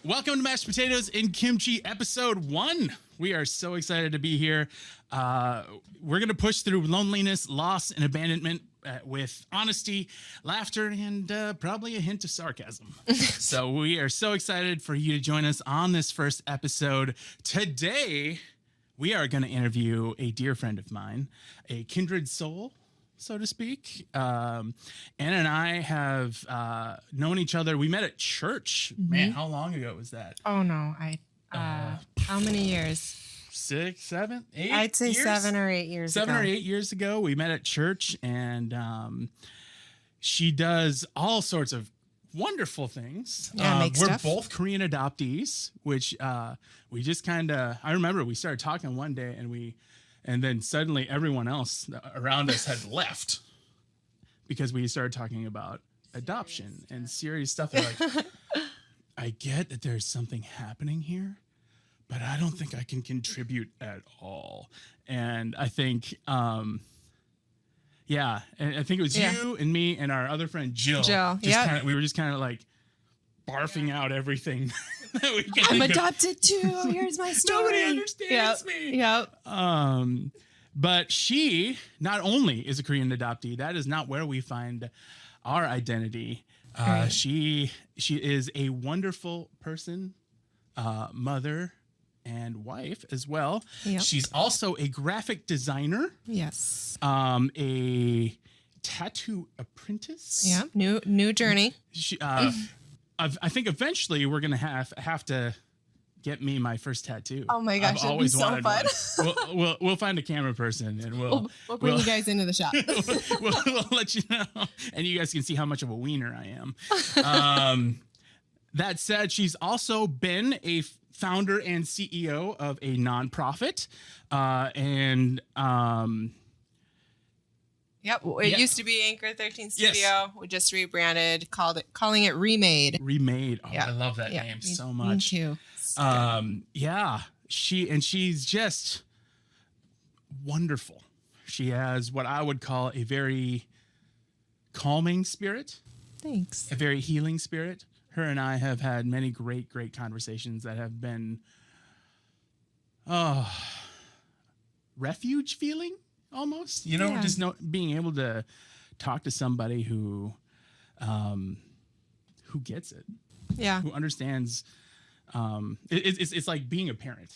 Welcome to Mashed Potatoes and Kimchi, episode 1. We are so excited to be here. We're going to push through loneliness, loss, and abandonment with honesty, laughter, and probably a hint of sarcasm. So we are so excited for you to join us on this first episode. Today, we are going to interview a dear friend of mine, a kindred soul, so to speak. Anna and I have known each other. We met at church. Mm-hmm. Man, how long ago was that? Oh, no. How many years? 6, 7, 8 I'd say years? 7 or 8 years ago. 7 or 8 years ago, we met at church, and she does all sorts of wonderful things. Yeah, make we're stuff. both Korean adoptees, which we just kind of, I remember we started talking one day, and then suddenly everyone else around us had left because we started talking about adoption and serious stuff. And like, I get that there's something happening here, but I don't think I can contribute at all. And I think, and I think it was you and me and our other friend Jill. We were just kind of like barfing out everything that we can. I'm adopted too. Here's my story. Nobody understands me. Yep. But she not only is a Korean adoptee, that is not where we find our identity. Right. She is a wonderful person, mother, and wife as well. Yep. She's also a graphic designer. Yes. A tattoo apprentice. Yeah. New journey. She, I think eventually we're gonna have to get me my first tattoo. Oh my gosh, I've always so wanted fun. one. We'll find a camera person and We'll bring you guys into the shop. we'll let you know, and you guys can see how much of a wiener I am. That said, she's also been a founder and CEO of a nonprofit, Yep. It used to be Anchor 13 Studio. Yes. We just rebranded, calling it Remade. Remade. Oh, yeah. I love that name so much. Me too. She's just wonderful. She has what I would call a very calming spirit. Thanks. A very healing spirit. Her and I have had many great conversations that have been refuge feeling almost, just being able to talk to somebody who gets it. Yeah. Who understands. It's like being a parent,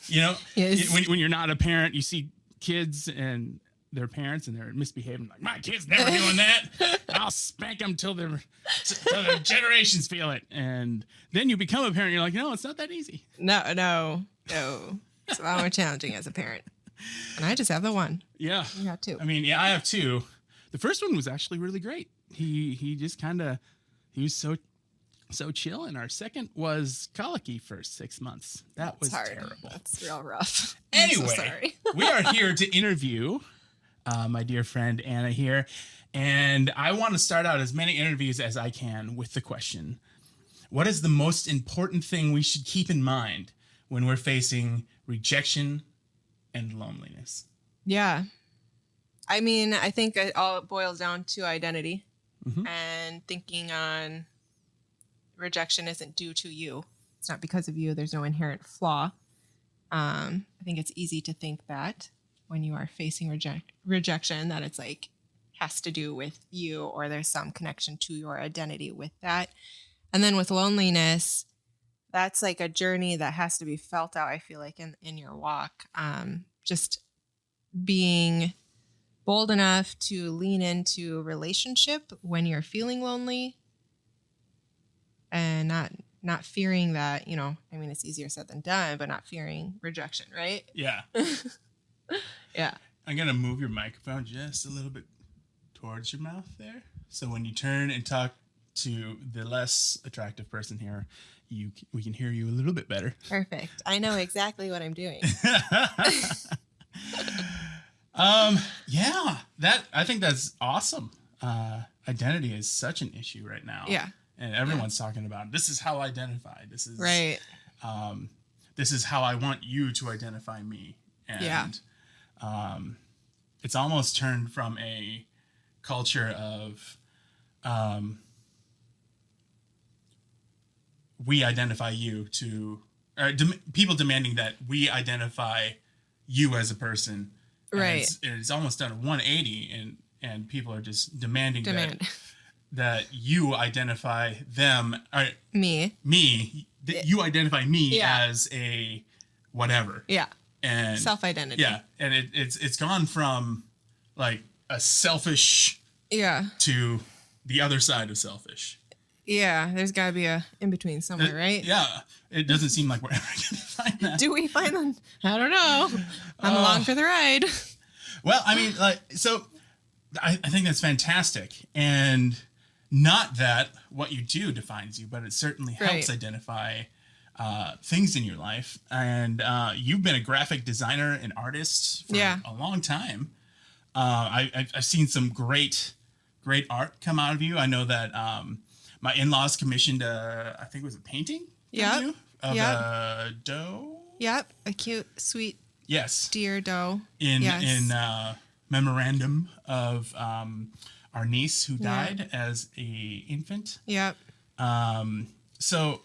Yes. when you're not a parent, you see kids and their parents and they're misbehaving. Like, my kid's never doing that. I'll spank them till their generations feel it. And then you become a parent. You're like, no, it's not that easy. No. It's a lot more challenging as a parent. And I just have the one. Yeah. You got two. I mean, yeah, I have two. The first one was actually really great. He just he was so chill. And our second was colicky for 6 months. That was hard. Terrible. That's real rough. Anyway, I'm so sorry. We are here to interview my dear friend Anna here. And I want to start out as many interviews as I can with the question, what is the most important thing we should keep in mind when we're facing rejection and loneliness? Yeah. I mean, I think it all boils down to identity and thinking on rejection isn't due to you. It's not because of you. There's no inherent flaw. I think it's easy to think that when you are facing rejection, that it's like has to do with you or there's some connection to your identity with that. And then with loneliness, that's like a journey that has to be felt out, I feel like, in your walk. Just being bold enough to lean into a relationship when you're feeling lonely and not fearing that, I mean, it's easier said than done, but not fearing rejection, right? Yeah. Yeah. I'm going to move your microphone just a little bit towards your mouth there. So when you turn and talk to the less attractive person here, we can hear you a little bit better. Perfect. I know exactly what I'm doing. I think that's awesome. Identity is such an issue right now. Yeah. And everyone's talking about, this is how I identify. This is right. This is how I want you to identify me. And it's almost turned from a culture of we identify you to, or people demanding that we identify you as a person. Right. It's almost done a 180, and people are just demanding that you identify them, or me, you identify me as a whatever. Yeah. And self-identity. Yeah. And it's gone from like a selfish to the other side of selfish. Yeah, there's got to be a in between somewhere, right? Yeah, it doesn't seem like we're ever going to find that. Do we find them? I don't know. I'm along for the ride. Well, I mean, like, so I think that's fantastic, and not that what you do defines you, but it certainly helps identify things in your life. And you've been a graphic designer and artist for a long time. I've seen some great art come out of you. I know that my in-laws commissioned I think it was a painting of a doe. Yep, a cute, sweet deer doe. In memorandum of our niece who died as a infant. Yep. So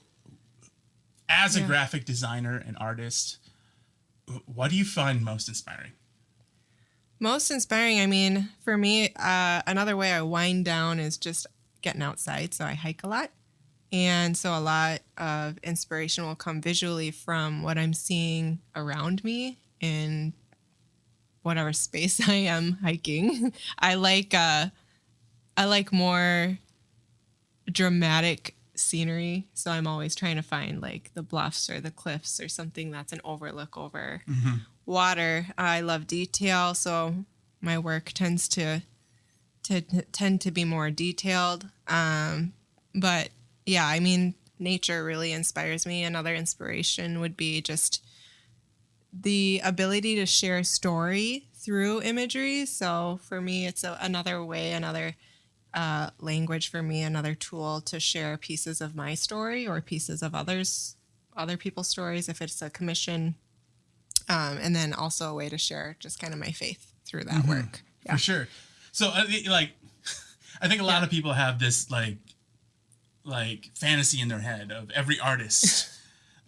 as a graphic designer and artist, what do you find most inspiring? Most inspiring, I mean, for me, another way I wind down is just getting outside. So I hike a lot. And so a lot of inspiration will come visually from what I'm seeing around me in whatever space I am hiking. I like more dramatic scenery. So I'm always trying to find like the bluffs or the cliffs or something that's an overlook over water. I love detail. So my work tends to be more detailed. But yeah, I mean, nature really inspires me. Another inspiration would be just the ability to share story through imagery. So for me, it's another way, another language for me, another tool to share pieces of my story or pieces of other people's stories if it's a commission. And then also a way to share just kind of my faith through that work. Yeah. For sure. So like, I think a lot of people have this like fantasy in their head of every artist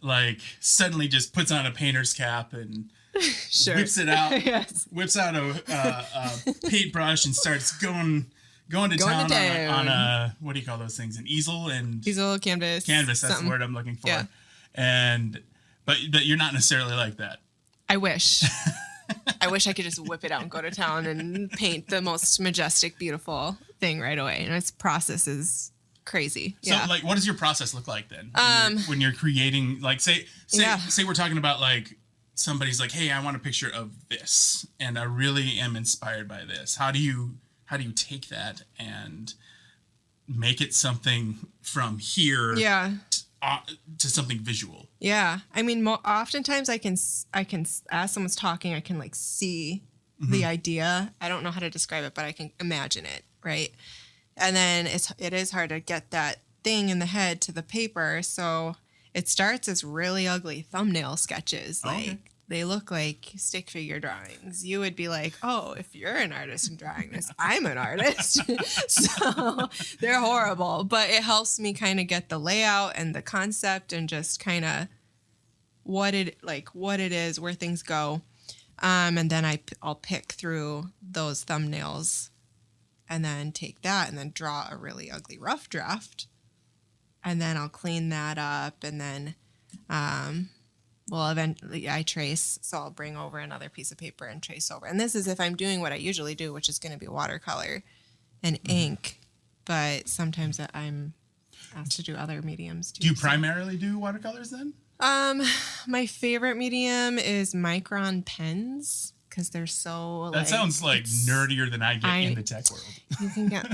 like suddenly just puts on a painter's cap and whips it out, whips out a paintbrush and starts going to town on a, what do you call those things? An easel, canvas. That's something. The word I'm looking for. Yeah. But you're not necessarily like that. I wish. I wish I could just whip it out and go to town and paint the most majestic, beautiful thing right away. And its process is crazy. So, like, what does your process look like then? When you're creating, like, say we're talking about, like, somebody's like, hey, I want a picture of this, and I really am inspired by this. How do you take that and make it something from here to something visual? Yeah. I mean, oftentimes I can, as someone's talking, I can like see the idea. I don't know how to describe it, but I can imagine it. Right. And then it is hard to get that thing in the head to the paper. So it starts as really ugly thumbnail sketches. Like they look like stick figure drawings. You would be like, oh, if you're an artist and drawing this, I'm an artist. So they're horrible, but it helps me kind of get the layout and the concept and just kind of what it is, where things go. And then I'll pick through those thumbnails and then take that and then draw a really ugly rough draft. And then I'll clean that up and then, eventually I trace. So I'll bring over another piece of paper and trace over. And this is if I'm doing what I usually do, which is going to be watercolor and ink. But sometimes I'm asked to do other mediums too. Do you primarily do watercolors then? My favorite medium is micron pens because they're so. That sounds like nerdier than I get in the tech world. You can get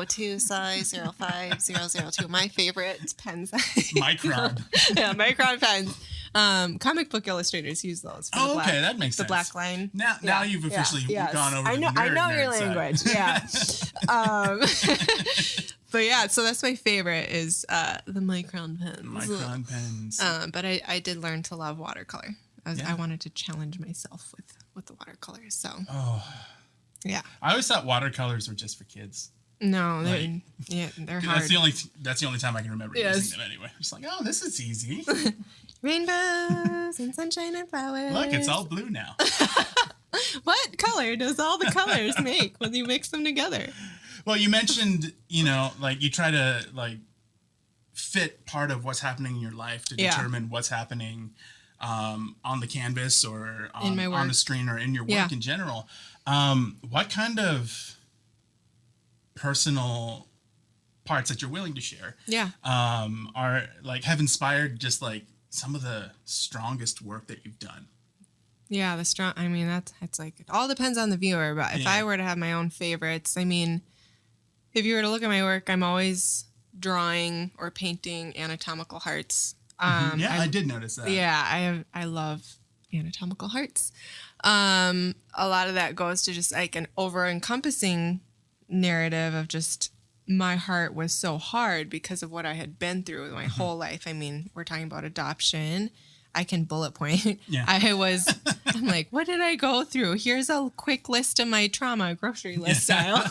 02 size, 05, 002. My favorite pen size. Micron. Yeah, micron pens. Comic book illustrators use those. For the black, that makes sense. The black line. Now you've officially gone over. I know your language. Yeah. But yeah, so that's my favorite is the micron pens. But I did learn to love watercolor. I wanted to challenge myself with the watercolors. So. Oh. Yeah. I always thought watercolors were just for kids. No, they're Like, they're hard. That's the only time I can remember using them anyway. Just like, oh, this is easy. Rainbows and sunshine and flowers. Look, it's all blue now. What color does all the colors make when you mix them together? Well, you mentioned, like you try to like fit part of what's happening in your life to determine what's happening on the canvas or on the screen or in your work in general. What kind of personal parts that you're willing to share are like have inspired just like some of the strongest work that you've done? Yeah, I mean, it's like, it all depends on the viewer, but if I were to have my own favorites, I mean, if you were to look at my work, I'm always drawing or painting anatomical hearts. I did notice that. Yeah, I love anatomical hearts. A lot of that goes to just like an over-encompassing narrative of just my heart was so hard because of what I had been through my whole life. I mean, we're talking about adoption. I can bullet point. Yeah. I'm like, what did I go through? Here's a quick list of my trauma, grocery list style.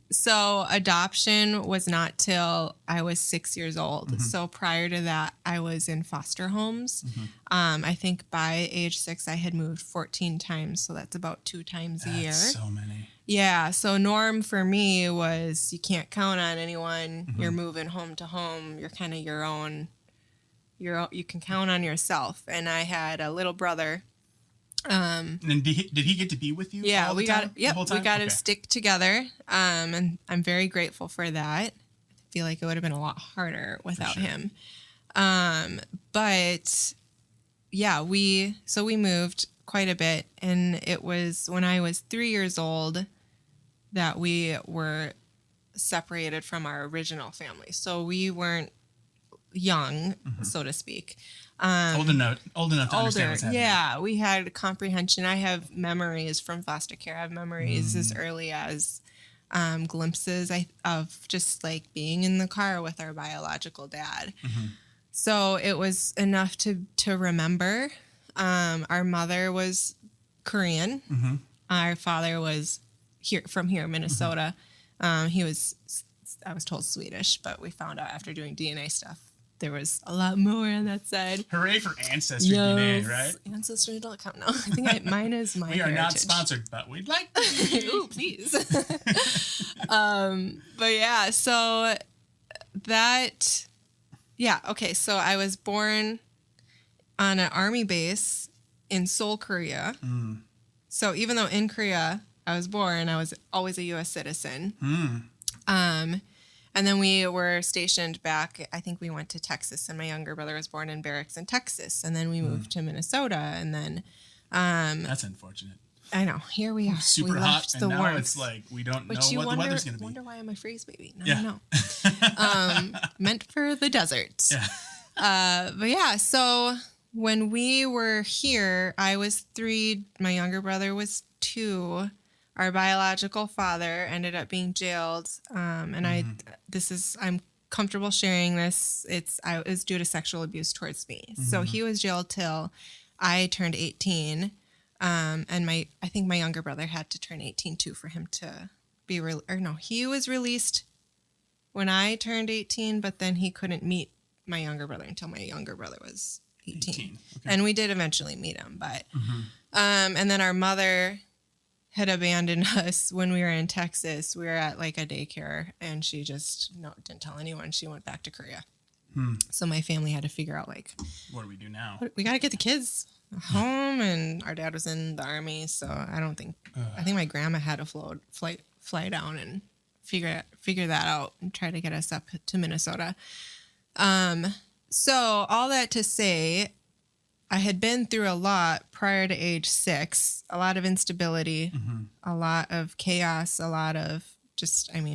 So adoption was not till I was 6 years old. So prior to that, I was in foster homes. I think by age 6, I had moved 14 times. So that's about 2 times a year. So many. Yeah. So norm for me was you can't count on anyone. You're moving home to home. You're kind of your own. You can count on yourself. And I had a little brother. And did he get to be with you? Yeah, all the time? we got to stick together. And I'm very grateful for that. I feel like it would have been a lot harder without him. But yeah, we moved quite a bit, and it was when I was 3 years old that we were separated from our original family. So we weren't young, so to speak. Old enough to understand what's happening. Yeah, we had comprehension. I have memories from foster care. I have memories as early as glimpses of just like being in the car with our biological dad. So it was enough to remember. Our mother was Korean. Our father was from here, Minnesota. He was, I was told, Swedish, but we found out after doing DNA stuff there was a lot more on that side. Hooray for Ancestry DNA, right? Ancestry.com. No, I think mine is my We are heritage. not sponsored, but we'd like to be. Ooh, please. But yeah, so that, okay. So I was born on an army base in Seoul, Korea. So even though in Korea I was born, I was always a U.S. citizen. And then we were stationed back, I think we went to Texas, and my younger brother was born in barracks in Texas. And then we moved to Minnesota, and then... That's unfortunate. I know. Here we are. Super we hot, left and the now warmth. it's like we don't know what the weather's going to be. Wonder why I'm a freeze baby. No. Meant for the desert. Yeah. But yeah, so when we were here, I was 3, my younger brother was 2. Our biological father ended up being jailed, and I'm comfortable sharing this. It was due to sexual abuse towards me. So he was jailed till I turned 18, and I think my younger brother had to turn 18 too for him to be he was released when I turned 18, but then he couldn't meet my younger brother until my younger brother was 18. Okay. And we did eventually meet him, but and then our mother had abandoned us when we were in Texas. We were at like a daycare, and she just didn't tell anyone. She went back to Korea. So my family had to figure out like, what do we do now? We got to get the kids home, and our dad was in the army, so I think my grandma had to fly down and figure that out and try to get us up to Minnesota. So all that to say, I had been through a lot prior to age 6, a lot of instability, a lot of chaos, a lot of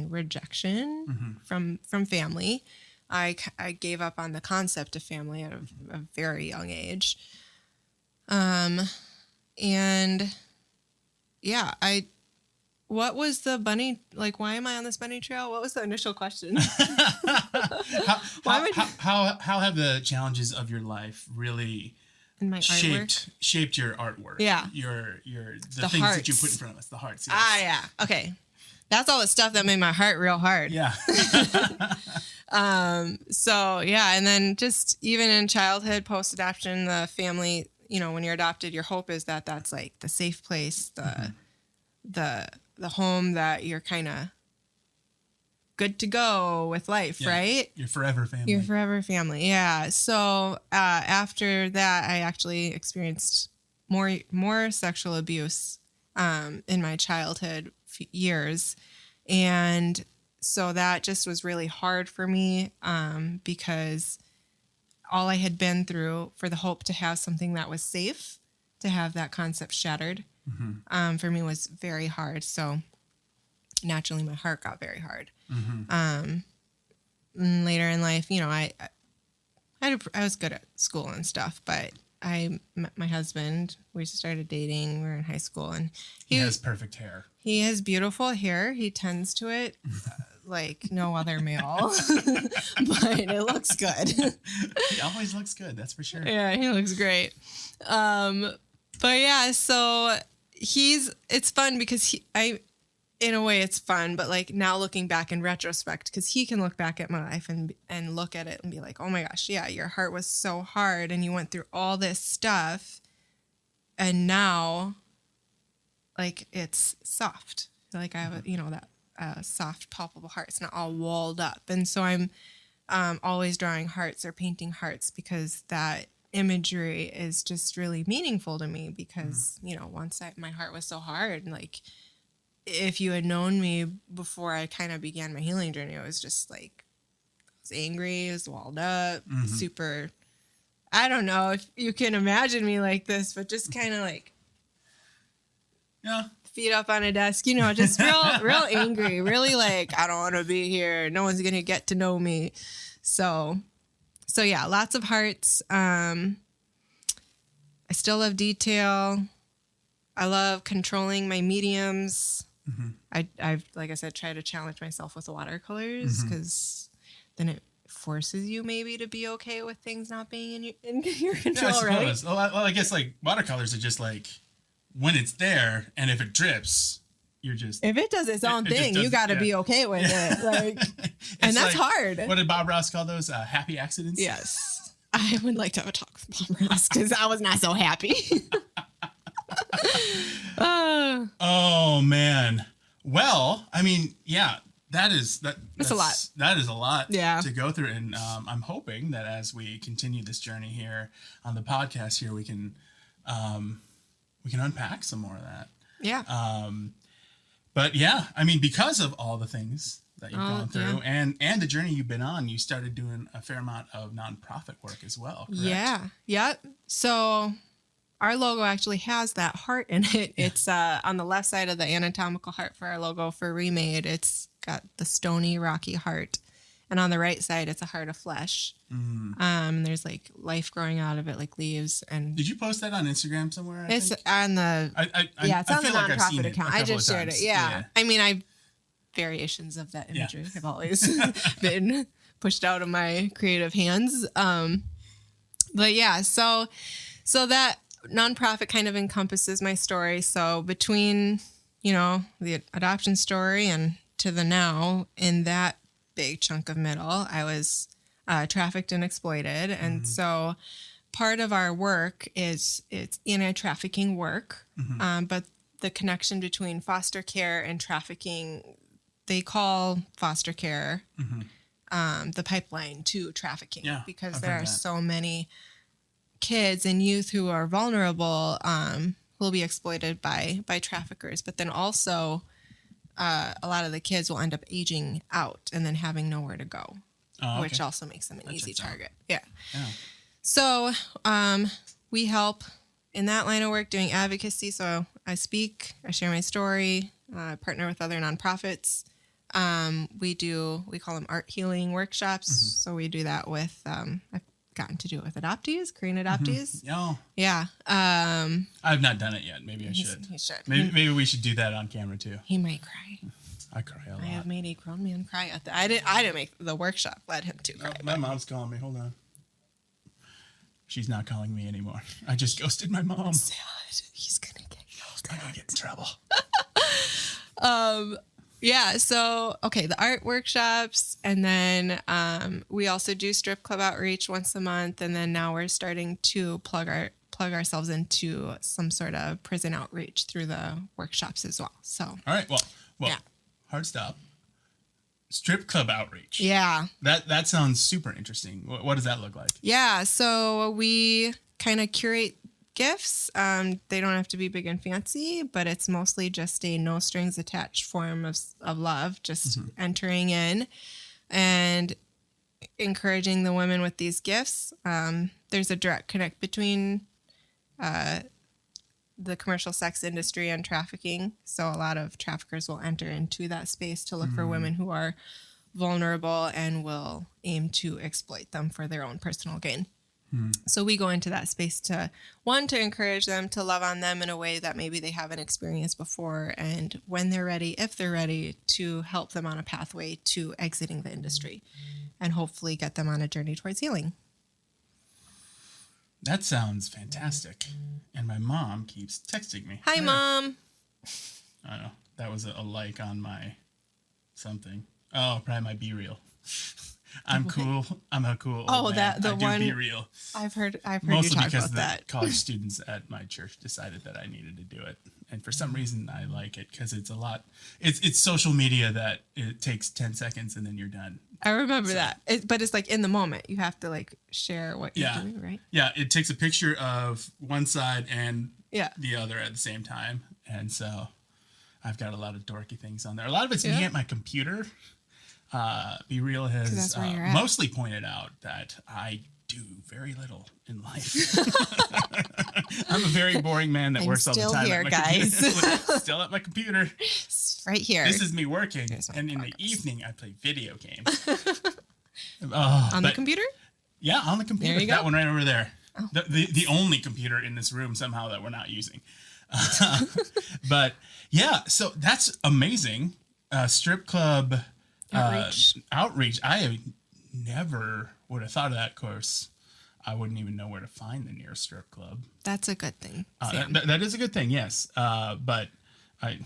rejection from family. I gave up on the concept of family at a very young age. And yeah, what was the bunny, like, why am I on this bunny trail? What was the initial question? How have the challenges of your life really in my shaped your artwork? Yeah. The things hearts that you put in front of us, the hearts. Yes. Yeah. Okay. that's all the stuff that made my heart real hard. Yeah. So yeah, and then just even in childhood, post adoption, the family, you know, when you're adopted, your hope is that that's like the safe place, the home that you're kind of good to go with life, right? Your forever family. Your forever family, yeah. So after that, I actually experienced more sexual abuse in my childhood years, and so that just was really hard for me because all I had been through, for the hope to have something that was safe, to have that concept shattered, for me was very hard. So naturally, my heart got very hard. Later in life, you know, I was good at school and stuff, but I met my husband. We started dating. We were in high school, and he has perfect hair. He has beautiful hair. He tends to it like no other male, but it looks good. He always looks good. That's for sure. Yeah, he looks great. But yeah, so it's fun because in a way it's fun, but like now looking back in retrospect, because he can look back at my life and look at it and be like, oh my gosh, yeah, your heart was so hard and you went through all this stuff, and now like it's soft. Like I have that soft, palpable heart. It's not all walled up. And so I'm always drawing hearts or painting hearts because that imagery is just really meaningful to me, because you know, once my heart was so hard, like if you had known me before I kind of began my healing journey, it was just like, I was angry, I was walled up, super, I don't know if you can imagine me like this, but just kind of like, feet up on a desk, you know, just real angry, really like, I don't want to be here. No one's going to get to know me. So yeah, lots of hearts. I still love detail. I love controlling my mediums. I've, like I said, tried to challenge myself with watercolors, because then it forces you maybe to be okay with things not being in your control, I right? suppose. Well, I guess like watercolors are just like when it's there, and if it drips, you're just, if it does its own thing, you got to be okay with it. Like, and that's like, hard. What did Bob Ross call those? Happy accidents? Yes. I would like to have a talk with Bob Ross, because I was not so happy. Oh man. Well, I mean, yeah, that's a lot. That is a lot to go through, and I'm hoping that as we continue this journey here on the podcast here, we can unpack some more of that. Yeah. But yeah, I mean, because of all the things that you've gone through and the journey you've been on, you started doing a fair amount of nonprofit work as well. Correct? Yeah. Yep. So our logo actually has that heart in it. Yeah. It's on the left side of the anatomical heart for our logo for Remade. It's got the stony, rocky heart. And on the right side, it's a heart of flesh. There's like life growing out of it, like leaves. And did you post that on Instagram somewhere? It's on the it's on the nonprofit account. I just shared it. Yeah. I mean, variations of that imagery have always been pushed out of my creative hands. But yeah, so that nonprofit kind of encompasses my story. So between, you know, the adoption story and to the now, in that big chunk of middle, I was trafficked and exploited. And so part of our work it's anti-trafficking work, but the connection between foster care and trafficking, they call foster care the pipeline to trafficking, because there are so many kids and youth who are vulnerable, who will be exploited by traffickers. But then also a lot of the kids will end up aging out and then having nowhere to go, which also makes them an easy target. Yeah. So we help in that line of work doing advocacy. So I speak, I share my story, partner with other nonprofits. We call them art healing workshops. So we do that with, I've gotten to do it with adoptees, Korean adoptees. Yeah. I've not done it yet. Maybe I should. He should. Maybe we should do that on camera too. He might cry. I cry a lot. I have made a grown man cry at I didn't make the workshop. Led him to cry. My mom's calling me. Hold on. She's not calling me anymore. I just ghosted my mom. Sad. He's gonna get in trouble. Yeah. So, okay, the art workshops, and then we also do strip club outreach once a month, and then now we're starting to plug ourselves into some sort of prison outreach through the workshops as well. So, All right. Well, yeah. hard stop. Strip club outreach. Yeah. That sounds super interesting. What does that look like? Yeah. So we kind of curate gifts. They don't have to be big and fancy, but it's mostly just a no strings attached form of love, just entering in and encouraging the women with these gifts. There's a direct connect between the commercial sex industry and trafficking. So a lot of traffickers will enter into that space to look for women who are vulnerable and will aim to exploit them for their own personal gain. So we go into that space to encourage them, to love on them in a way that maybe they haven't experienced before. And when they're ready, if they're ready, to help them on a pathway to exiting the industry and hopefully get them on a journey towards healing. That sounds fantastic. And my mom keeps texting me. Hi, Mom. I don't know. That was a like on my something. Oh, probably my Be Real. I'm cool. I'm a cool old man. The I do one. Be Real. I've heard Mostly you talk because about the that. college students at my church decided that I needed to do it. And for some reason, I like it because it's a lot. It's social media that it takes 10 seconds and then you're done. I remember that. But it's like in the moment. You have to like share what you're doing, right? Yeah, it takes a picture of one side and Yeah. the other at the same time. And so I've got a lot of dorky things on there. A lot of it's me at my computer. Be Real has mostly pointed out that I do very little in life. I'm a very boring man that works all the time. Still here, at my guys. computer. Still at my computer. Right here. This is me working, and in the evening I play video games. On the computer? Yeah, on the computer. There you That go. one right over there. Oh. The only computer in this room somehow that we're not using. But yeah, so that's amazing. Strip club outreach. I never would have thought of that. Of course, I wouldn't even know where to find the nearest strip club. That's a good thing. That is a good thing, yes. But I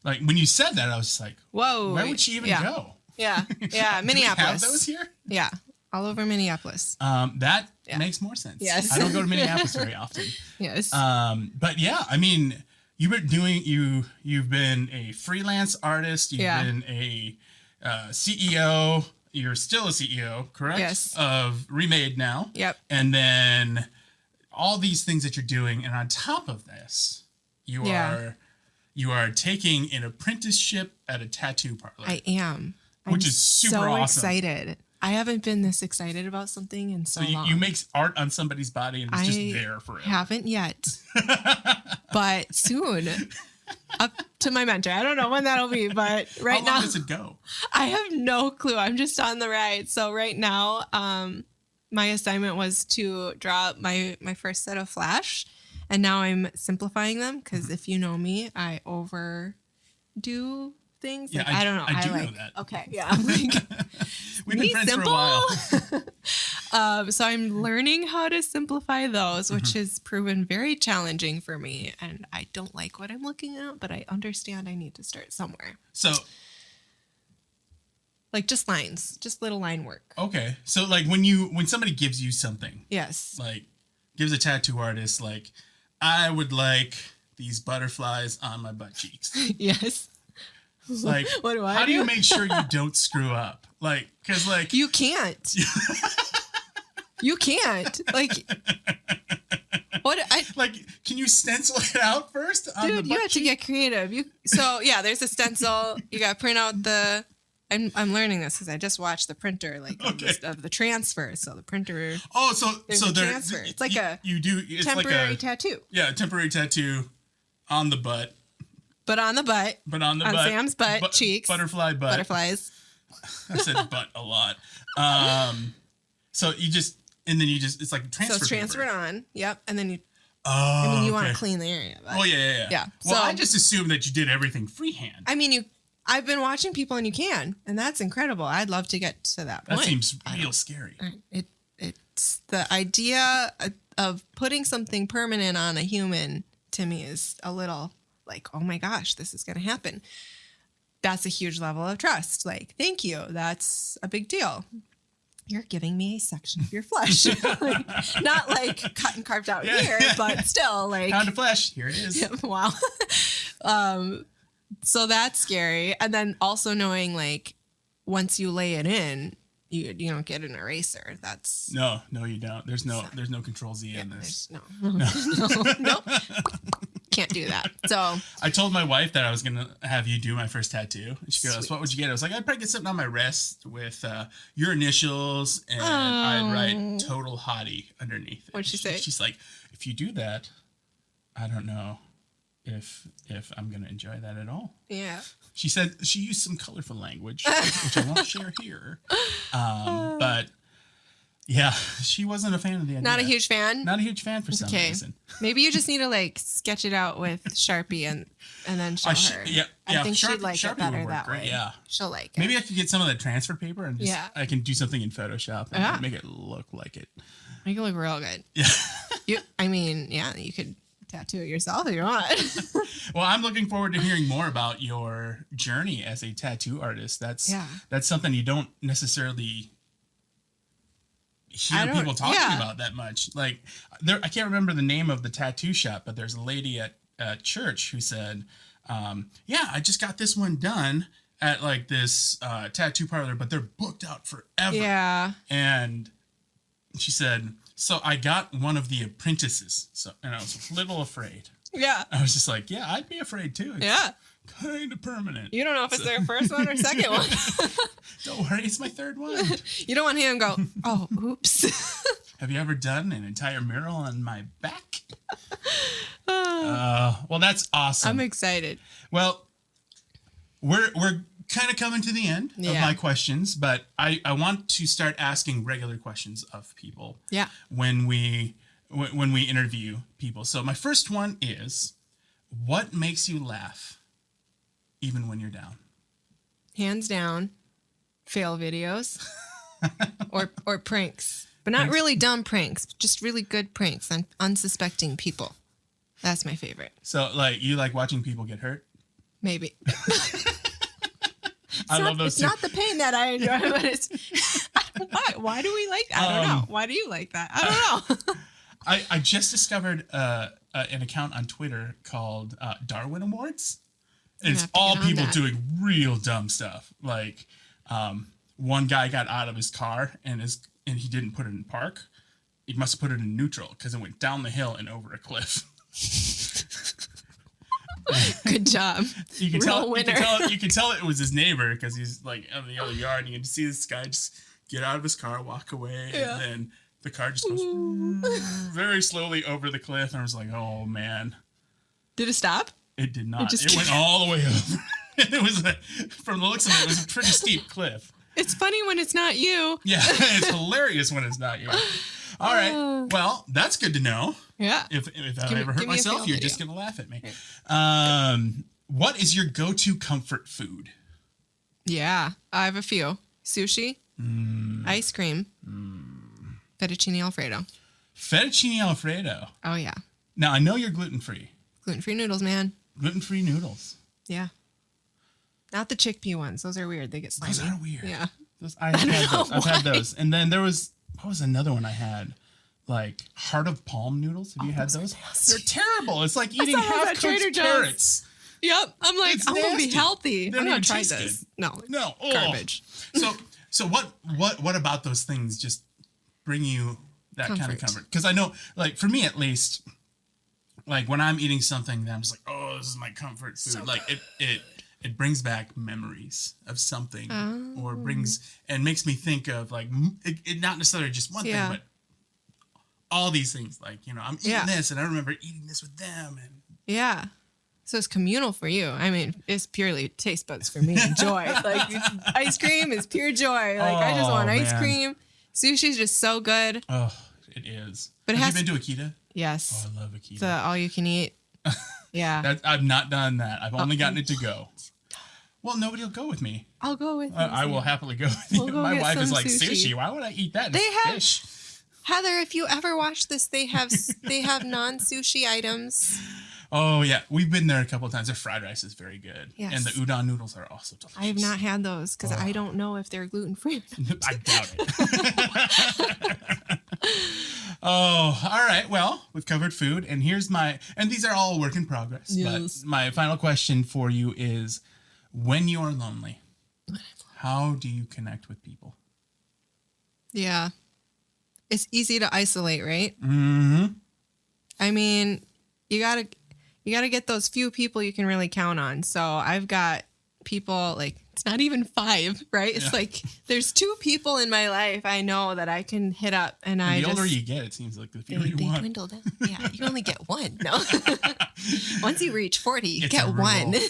like when you said that, I was just like, whoa, where would she even go? Yeah, yeah, Do Minneapolis. we have those here? Yeah, all over Minneapolis. That makes more sense. Yes. I don't go to Minneapolis very often. Yes. But yeah, I mean, you've been a freelance artist. You've been a CEO. You're still a CEO, correct? Yes. Of Remade now. Yep. And then all these things that you're doing, and on top of this, you are taking an apprenticeship at a tattoo parlor. I am. Which is super awesome. So excited. I haven't been this excited about something in so long. You make art on somebody's body and it's just there forever. Haven't yet, but soon. Up to my mentor. I don't know when that'll be, but right now. How long does it go? I have no clue. I'm just on the ride. So right now, my assignment was to draw my first set of Flash, and now I'm simplifying them because if you know me, I overdo things. Yeah, like, I don't know. I do like, know that. Okay, yeah. I'm like, we've been friends for a while. So I'm learning how to simplify those, which has proven very challenging for me. And I don't like what I'm looking at, but I understand I need to start somewhere. So, like just lines, just little line work. Okay. So like when somebody gives you something. Yes. Like gives a tattoo artist like, I would like these butterflies on my butt cheeks. Yes. Like, what do I how do do? you make sure you don't screw up? Like, because like you can't. You can't. Like, what? Like, can you stencil it out first? Dude, you have to get creative. So yeah, there's a stencil. You got to print out the. I'm learning this because I just watched the printer of the transfer. So the printer. Oh, there's a transfer. It's like it's temporary like tattaoo. Yeah, temporary tattoo on the butt. But on the butt. On Sam's butt cheeks. Butterfly butt. Butterflies. I said butt a lot. So it's like transfer. So it's transferred paper. on. Yep. And then you. Oh. I mean, you want to clean the area. But, oh yeah. Yeah. Well, so, I just assumed that you did everything freehand. I mean, I've been watching people and you can, and that's incredible. I'd love to get to that point. That seems real scary. It's the idea of putting something permanent on a human to me is a little like, oh my gosh, this is going to happen. that's a huge level of trust. Like, thank you. That's a big deal. You're giving me a section of your flesh. Like, not like cut and carved out here, but still like pound of flesh. Here it is. Wow. So that's scary. And then also knowing like once you lay it in, you don't get an eraser. That's no, you don't. There's no control Z in this. No. Can't do that. So I told my wife that I was gonna have you do my first tattoo. And she goes, "What would you get?" I was like, "I'd probably get something on my wrist with your initials, and I'd write total hottie underneath it." What'd she say? She's like, "If you do that, I don't know if I'm gonna enjoy that at all." Yeah. She said she used some colorful language, which I won't share here. But yeah, she wasn't a fan of the idea. Not a huge fan. Not a huge fan for some reason. Maybe you just need to like sketch it out with Sharpie and then show her. Yeah. I think she'd like Sharpie it better would work that great, way. Yeah. She'll like it. Maybe I could get some of the transfer paper and just I can do something in Photoshop and make it look like it. Make it look real good. Yeah. You could tattoo it yourself if you want. Well, I'm looking forward to hearing more about your journey as a tattoo artist. That's something you don't necessarily hear people talking about that much. Like I can't remember the name of the tattoo shop, but there's a lady at church who said, I just got this one done at like this tattoo parlor, but they're booked out forever. Yeah. And she said, so I got one of the apprentices. And I was a little afraid. Yeah. I was just like, yeah, I'd be afraid too. It's kind of permanent. You don't know if it's their first one or second one. Don't worry, it's my third one. You don't want him to go, oh, oops. Have you ever done an entire mural on my back? Well, that's awesome. I'm excited. Well, we're kind of coming to the end of my questions, but I want to start asking regular questions of people. Yeah. When we interview people. So my first one is, what makes you laugh even when you're down? Hands down, fail videos or pranks. But not really dumb pranks, just really good pranks on unsuspecting people. That's my favorite. So like you like watching people get hurt? Maybe. I love those It's too. not the pain that I enjoy, but it's why do we like that? I don't know. Why do you like that? I don't know. I just discovered an account on Twitter called Darwin Awards. And it's all people doing real dumb stuff. Like one guy got out of his car and he didn't put it in park. He must have put it in neutral because it went down the hill and over a cliff. Good job. You can tell it was his neighbor because he's like in the other yard. And you can see this guy just get out of his car, walk away, and then the car just goes very slowly over the cliff. And I was like, oh man. Did it stop? It did not. It went all the way over. It was from the looks of it was a pretty steep cliff. It's funny when it's not you. Yeah, it's hilarious when it's not you. All right. Well, that's good to know. Yeah. If I ever hurt myself, you're just going to laugh at me. What is your go-to comfort food? Yeah, I have a few. Sushi, ice cream, fettuccine Alfredo. Fettuccine Alfredo. Oh, yeah. Now, I know you're gluten-free. Gluten-free noodles, man. Gluten-free noodles. Yeah. Not the chickpea ones. Those are weird. They get slimy. Those are weird. Yeah. I've had those. And then what was another one I had? Like heart of palm noodles. Have you had those? They're terrible. It's like eating half-cooked carrots. Yep. I'm like, I'm going to be healthy. I'm going to try this. this. No. Oh. Garbage. So what about those things just bring you that kind of comfort? Because I know, like for me at least, like when I'm eating something that I'm just like, oh, this is my comfort food. So like it brings back memories of something or makes me think of like it not necessarily just one thing, but all these things. Like, I'm eating this and I remember eating this with them. And so it's communal for you. I mean, it's purely taste buds for me and joy. Like ice cream is pure joy. Like I just want ice cream. Sushi's just so good. Oh, it is. But have you been to Akita? Yes. Oh, I love Akita. The all you can eat. Yeah. I've not done that. I've only gotten it to go. Well, nobody will go with me. I'll go with you. I will happily go with you. My wife is like, sushi. Why would I eat that? Fish. Heather, if you ever watch this, they have non-sushi items. Oh yeah, we've been there a couple of times. Their fried rice is very good, Yes. and the udon noodles are also delicious. I have not had those because I don't know if they're gluten free. I doubt it. Oh, all right. Well, we've covered food, and and these are all work in progress. Yes. But my final question for you is, when you are lonely, how do you connect with people? Yeah, it's easy to isolate, right? Mm-hmm. I mean, you gotta get those few people you can really count on. So I've got people like, it's not even 5, right? It's like there's 2 people in my life I know that I can hit up, and The older you get, it seems like the fewer you they want. dwindle down. Yeah, you only get 1. No, once you reach 40, you It's get a 1. rule.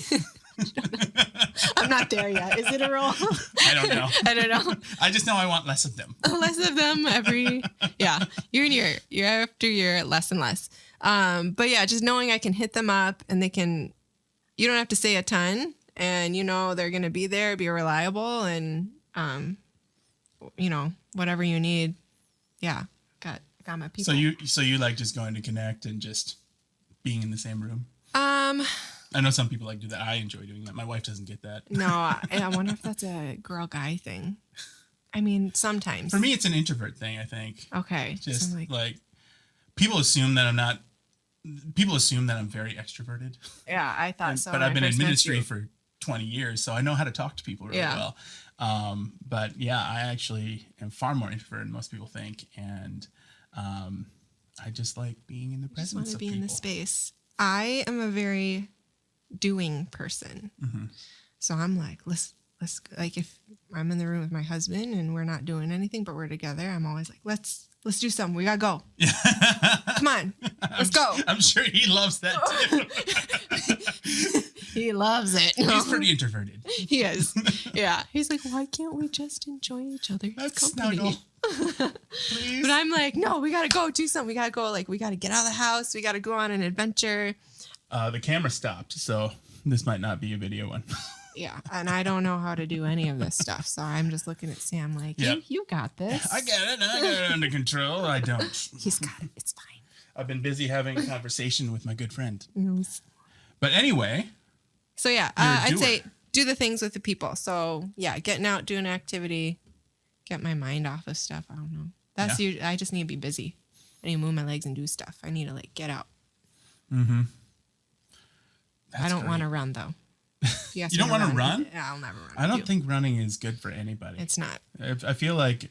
I'm not there yet. Is it a rule? I don't know. I don't know. I just know I want less of them. Less of them year after year, less and less. But yeah, just knowing I can hit them up and you don't have to say a ton, and they're going to be there, be reliable, and whatever you need. Yeah. Got my people. So you like just going to connect and just being in the same room? I know some people like do that. I enjoy doing that. My wife doesn't get that. No, I wonder if that's a girl guy thing. I mean, sometimes. For me, it's an introvert thing, I think. Okay. Just So like people assume that I'm not. People assume that I'm very extroverted. yeah, I thought so. But when I've been I in first met ministry you. for 20 years, so I know how to talk to people really well. But yeah, I actually am far more introverted than most people think, and I just like being in the Just want presence to of be people. in the space. I am a very doing person. Mm-hmm. So I'm like, let's like, if I'm in the room with my husband and we're not doing anything, but we're together, I'm always like, let's do something. We gotta go. Come on, let's go. I'm sure he loves that too. He loves it. He's pretty introverted. He is. Yeah. He's like, why can't we just enjoy each other's Let's company? snuggle. Please. But I'm like, no, we gotta go do something. We gotta go. Like, we gotta get out of the house. We gotta go on an adventure. The camera stopped, so this might not be a video one. Yeah, and I don't know how to do any of this stuff, so I'm just looking at Sam like, you got this. I get it. I got it under control. I don't. He's got it. It's fine. I've been busy having a conversation with my good friend. Yes. But anyway, So yeah, You're a I'd doer. say do the things with the people. So yeah, getting out, doing activity, get my mind off of stuff. I don't know. That's I just need to be busy. I need to move my legs and do stuff. I need to like get out. mm-hmm. I don't want to run though. You don't want to run? Yeah, I'll never run. I don't think running is good for anybody. It's not. I feel like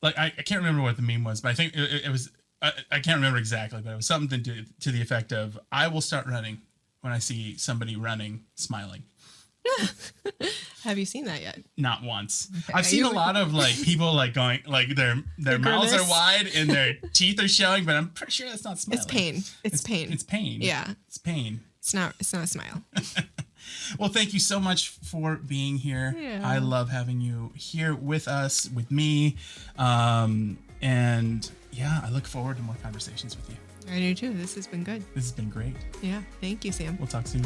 I can't remember what the meme was, but I think it was, I can't remember exactly, but it was something to the effect of, I will start running when I see somebody running, smiling. Have you seen that yet? Not once. Okay. I've seen a lot of like people like going, like their mouths are grimace? wide and their teeth are showing, but I'm pretty sure that's not smiling. It's pain. It's pain. It's pain. Yeah. It's pain. It's not a smile. Well, thank you so much for being here. Yeah. I love having you here with us, with me. And yeah, I look forward to more conversations with you. I do too. This has been good. This has been great. Yeah. Thank you, Sam. We'll talk soon.